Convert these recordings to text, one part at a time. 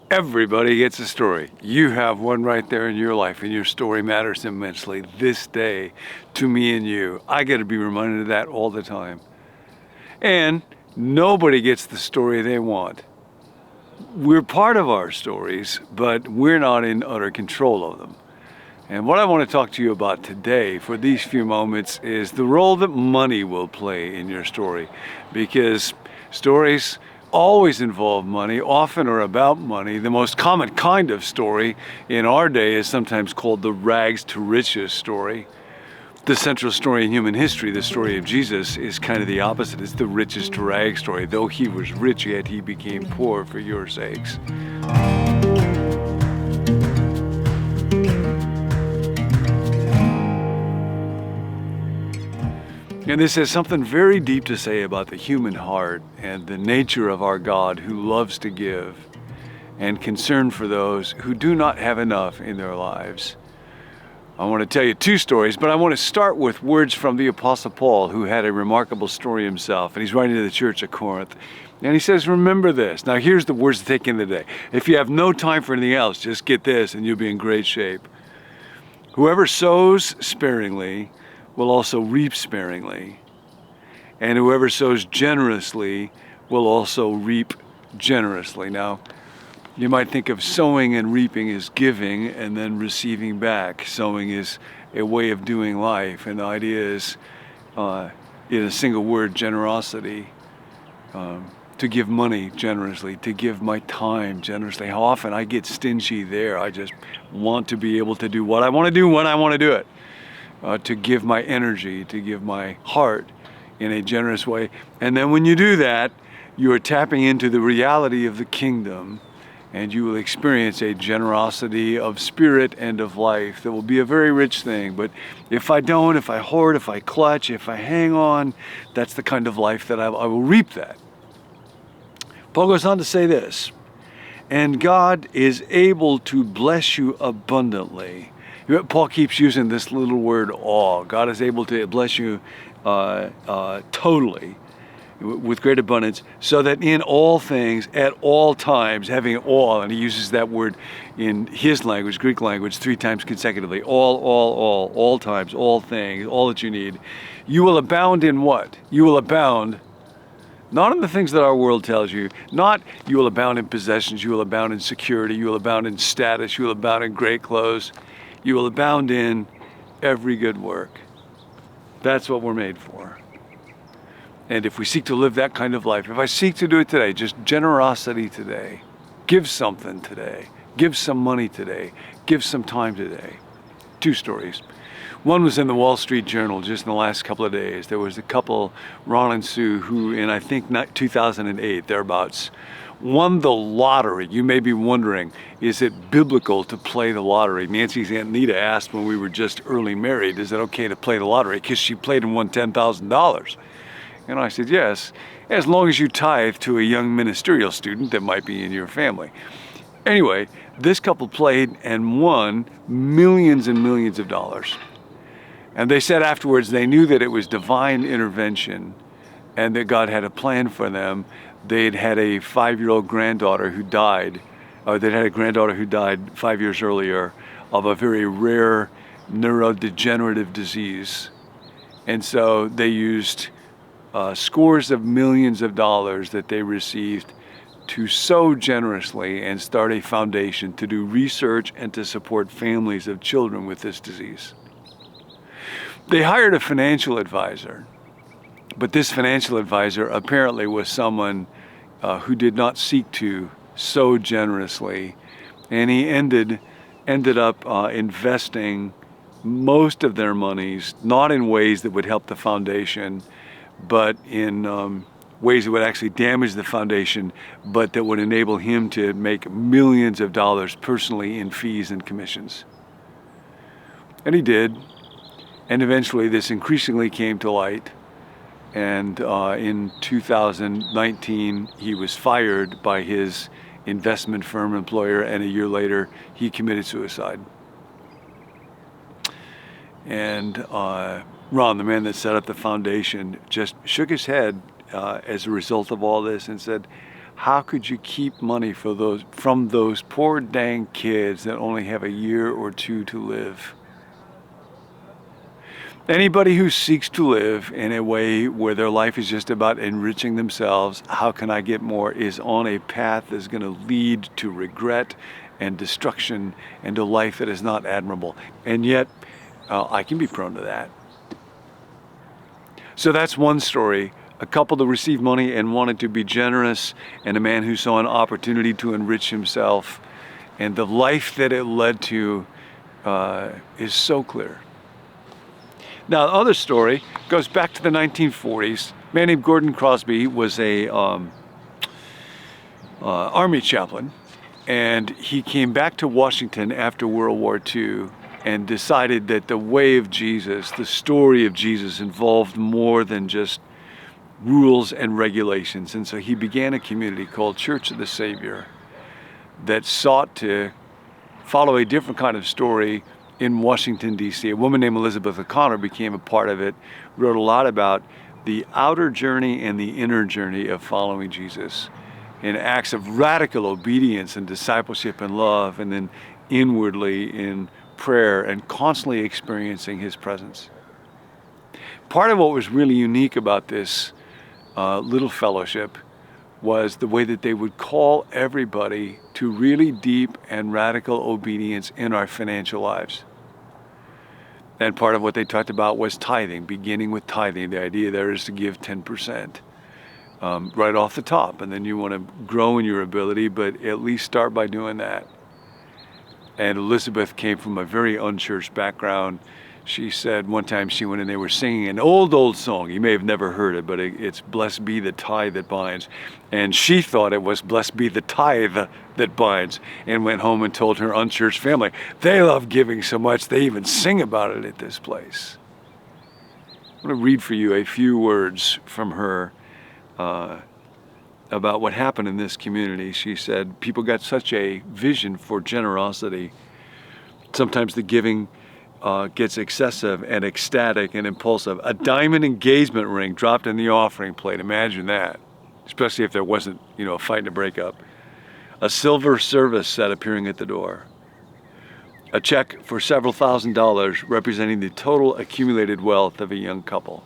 Everybody gets a story. You have one right there in your life, and your story matters immensely this day to me and you. I get to be reminded of that all the time. And nobody gets the story they want. We're part of our stories, but we're not in utter control of them. And what I want to talk to you about today for these few moments is the role that money will play in your story. Because stories always involve money, often are about money. The most common kind of story in our day is sometimes called the rags to riches story. The central story in human history, the story of Jesus, is kind of the opposite. It's the riches to rags story. Though he was rich, yet he became poor for your sakes. And this has something very deep to say about the human heart and the nature of our God who loves to give and concern for those who do not have enough in their lives. I want to tell you two stories, but I want to start with words from the Apostle Paul, who had a remarkable story himself, and he's writing to the church of Corinth. And he says, remember this. Now here's the words to take in today. If you have no time for anything else, just get this and you'll be in great shape. Whoever sows sparingly will also reap sparingly, and whoever sows generously will also reap generously. Now, you might think of sowing and reaping as giving and then receiving back. Sowing is a way of doing life, and the idea is, in a single word, generosity. To give money generously, to give my time generously. How often I get stingy there. I just want to be able to do what I want to do when I want to do it. To give my energy, to give my heart in a generous way. And then when you do that, you are tapping into the reality of the kingdom, and you will experience a generosity of spirit and of life that will be a very rich thing. But if I don't, if I hoard, if I clutch, if I hang on, that's the kind of life that I will reap that. Paul goes on to say this, and God is able to bless you abundantly. Paul keeps using this little word, all. God is able to bless you totally, with great abundance, so that in all things, at all times, having all, and he uses that word in his language, Greek language, 3 times consecutively, all times, all things, all that you need. You will abound in what? You will abound not in the things that our world tells you, not you will abound in possessions, you will abound in security, you will abound in status, you will abound in great clothes. You will abound in every good work. That's what we're made for. And if we seek to live that kind of life, if I seek to do it today, just generosity today, give something today, give some money today, give some time today. 2 stories. One was in the Wall Street Journal just in the last couple of days. There was a couple, Ron and Sue, who in I think 2008, thereabouts, won the lottery. You may be wondering, is it biblical to play the lottery? Nancy's Aunt Nita asked when we were just early married, is it okay to play the lottery? Because she played and won $10,000. And I said, yes, as long as you tithe to a young ministerial student that might be in your family. Anyway, this couple played and won millions and millions of dollars. And they said afterwards they knew that it was divine intervention and that God had a plan for them. They'd had a 5-year-old granddaughter who died, or they'd had a granddaughter who died 5 years earlier of a very rare neurodegenerative disease. And so they used scores of millions of dollars that they received to sow generously and start a foundation to do research and to support families of children with this disease. They hired a financial advisor, but this financial advisor apparently was someone who did not seek to sow generously, and he ended up investing most of their monies not in ways that would help the foundation, but in ways that would actually damage the foundation, but that would enable him to make millions of dollars personally in fees and commissions. And he did, and eventually this increasingly came to light. And in 2019, he was fired by his investment firm employer, and a year later, he committed suicide. And Ron, the man that set up the foundation, just shook his head as a result of all this and said, How could you keep money from those poor dang kids that only have a year or two to live? Anybody who seeks to live in a way where their life is just about enriching themselves, how can I get more, is on a path that's going to lead to regret and destruction and a life that is not admirable. And yet, I can be prone to that. So that's one story. A couple that received money and wanted to be generous, and a man who saw an opportunity to enrich himself. And the life that it led to is so clear. Now, the other story goes back to the 1940s. A man named Gordon Crosby was a army chaplain, and he came back to Washington after World War II and decided that the way of Jesus, the story of Jesus, involved more than just rules and regulations. And so he began a community called Church of the Savior that sought to follow a different kind of story in Washington, D.C. A woman named Elizabeth O'Connor became a part of it, wrote a lot about the outer journey and the inner journey of following Jesus in acts of radical obedience and discipleship and love, and then inwardly in prayer and constantly experiencing his presence. Part of what was really unique about this little fellowship was the way that they would call everybody to really deep and radical obedience in our financial lives. And part of what they talked about was tithing, beginning with tithing. The idea there is to give 10% right off the top, and then you want to grow in your ability, but at least start by doing that. And Elizabeth came from a very unchurched background. She said one time she went and they were singing an old song. You may have never heard it, but it's Blessed Be the Tithe That Binds. And she thought it was Blessed Be the Tithe That Binds, and went home and told her unchurched family, they love giving so much they even sing about it at this place. I want to read for you a few words from her about what happened in this community. She said, people got such a vision for generosity. Sometimes the giving gets excessive and ecstatic and impulsive. A diamond engagement ring dropped in the offering plate. Imagine that, especially if there wasn't, a fight and a breakup. A silver service set appearing at the door. A check for several $1,000s representing the total accumulated wealth of a young couple.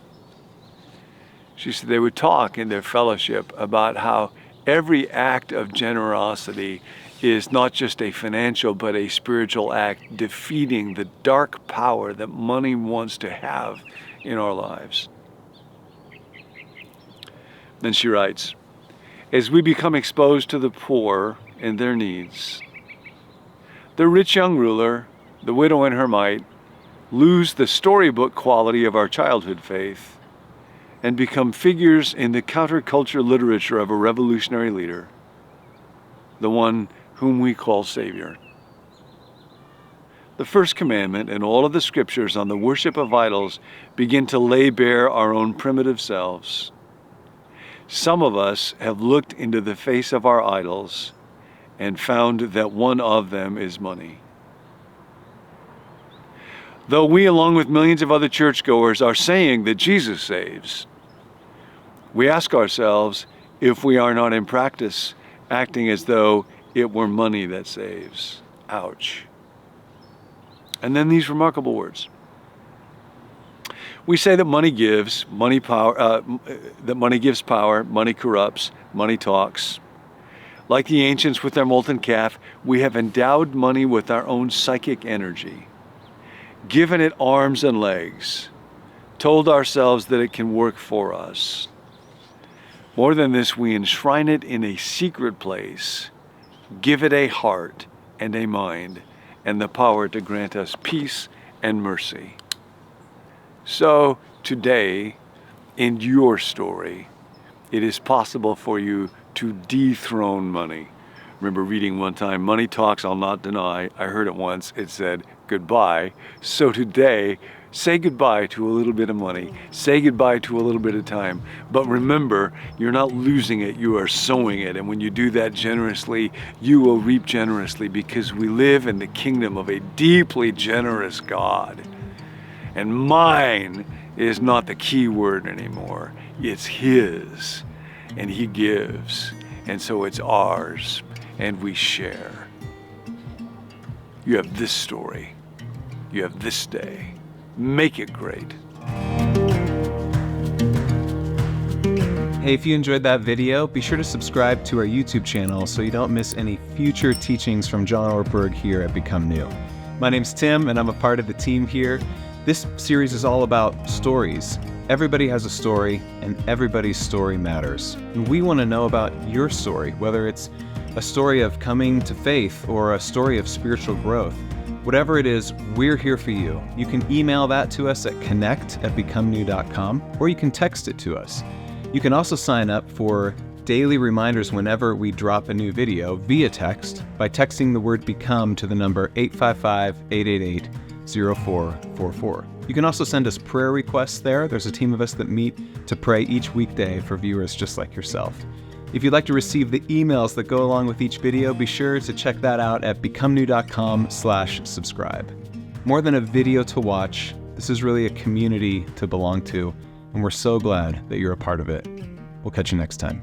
She said they would talk in their fellowship about how every act of generosity is not just a financial but a spiritual act, defeating the dark power that money wants to have in our lives. Then she writes, as we become exposed to the poor and their needs, the rich young ruler, the widow and her mite, lose the storybook quality of our childhood faith and become figures in the counterculture literature of a revolutionary leader, the one whom we call Savior. The first commandment and all of the scriptures on the worship of idols begin to lay bare our own primitive selves. Some of us have looked into the face of our idols and found that one of them is money. Though we, along with millions of other churchgoers, are saying that Jesus saves, we ask ourselves if we are not in practice acting as though it were money that saves. Ouch. And then these remarkable words. We say that money gives, money gives power, money corrupts, money talks. Like the ancients with their molten calf, we have endowed money with our own psychic energy, given it arms and legs, told ourselves that it can work for us. More than this, we enshrine it in a secret place, give it a heart and a mind, and the power to grant us peace and mercy. So today, in your story, it is possible for you to dethrone money. Remember reading one time, money talks, I'll not deny. I heard it once, it said goodbye. So today, say goodbye to a little bit of money. Say goodbye to a little bit of time. But remember, you're not losing it, you are sowing it. And when you do that generously, you will reap generously, because we live in the kingdom of a deeply generous God. And mine is not the key word anymore. It's His. And He gives. And so it's ours, and we share. You have this story. You have this day. Make it great. Hey, if you enjoyed that video, be sure to subscribe to our YouTube channel so you don't miss any future teachings from John Ortberg here at Become New. My name's Tim, and I'm a part of the team here. This series is all about stories. Everybody has a story, and everybody's story matters. And we want to know about your story, whether it's a story of coming to faith or a story of spiritual growth. Whatever it is, we're here for you. You can email that to us at connect@becomenew.com, or you can text it to us. You can also sign up for daily reminders whenever we drop a new video via text by texting the word BECOME to the number 855-888-0444. You can also send us prayer requests there. There's a team of us that meet to pray each weekday for viewers just like yourself. If you'd like to receive the emails that go along with each video, be sure to check that out at becomenew.com/subscribe. More than a video to watch, this is really a community to belong to, and we're so glad that you're a part of it. We'll catch you next time.